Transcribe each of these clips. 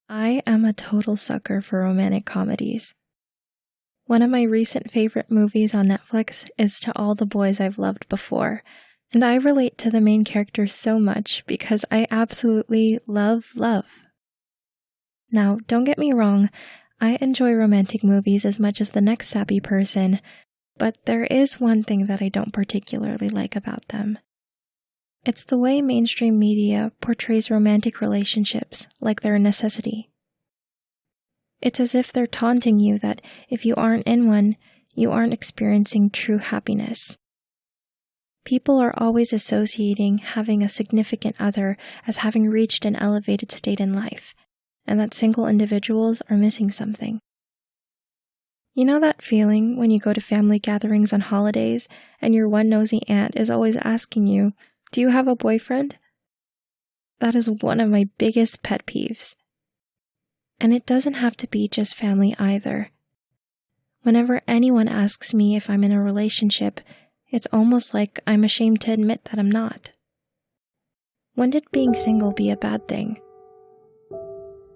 I am a total sucker for romantic comedies. One of my recent favorite movies on Netflix is To All the Boys I've Loved Before, and I relate to the main character so much because I absolutely love love. Now, don't get me wrong, I enjoy romantic movies as much as the next sappy person, but there is one thing that I don't particularly like about them. It's the way mainstream media portrays romantic relationships like they're a necessity. It's as if they're taunting you that if you aren't in one, you aren't experiencing true happiness. People are always associating having a significant other as having reached an elevated state in life, and that single individuals are missing something. You know that feeling when you go to family gatherings on holidays and your one nosy aunt is always asking you, "Do you have a boyfriend?" That is one of my biggest pet peeves. And it doesn't have to be just family either. Whenever anyone asks me if I'm in a relationship, it's almost like I'm ashamed to admit that I'm not. When did being single be a bad thing?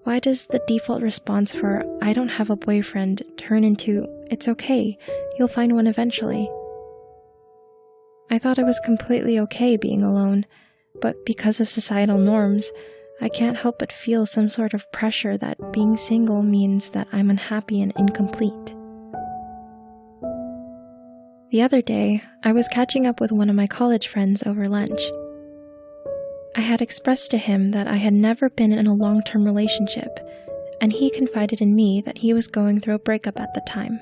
Why does the default response for "I don't have a boyfriend" turn into "It's okay, you'll find one eventually"? I thought it was completely okay being alone, but because of societal norms, I can't help but feel some sort of pressure that being single means that I'm unhappy and incomplete. The other day, I was catching up with one of my college friends over lunch. I had expressed to him that I had never been in a long-term relationship, and he confided in me that he was going through a breakup at the time.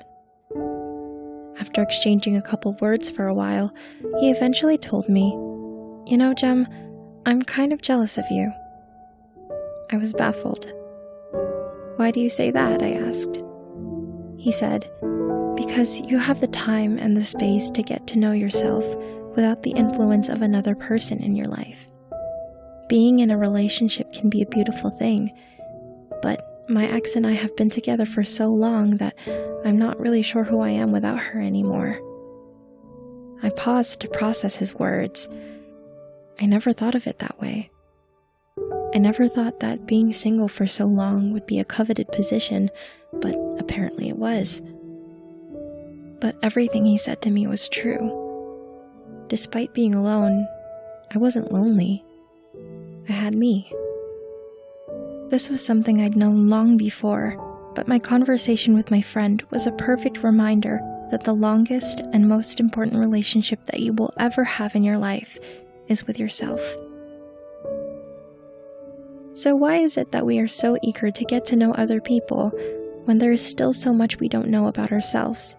After exchanging a couple words for a while, he eventually told me, "You know, Jem, I'm kind of jealous of you." I was baffled. "Why do you say that?" I asked. He said, "Because you have the time and the space to get to know yourself without the influence of another person in your life. Being in a relationship can be a beautiful thing, but my ex and I have been together for so long that I'm not really sure who I am without her anymore." I paused to process his words. I never thought of it that way. I never thought that being single for so long would be a coveted position, but apparently it was. But everything he said to me was true. Despite being alone, I wasn't lonely. I had me. This was something I'd known long before, but my conversation with my friend was a perfect reminder that the longest and most important relationship that you will ever have in your life is with yourself. So why is it that we are so eager to get to know other people when there is still so much we don't know about ourselves?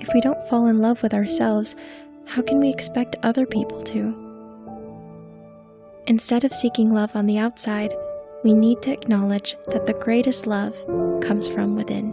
If we don't fall in love with ourselves, how can we expect other people to? Instead of seeking love on the outside, we need to acknowledge that the greatest love comes from within.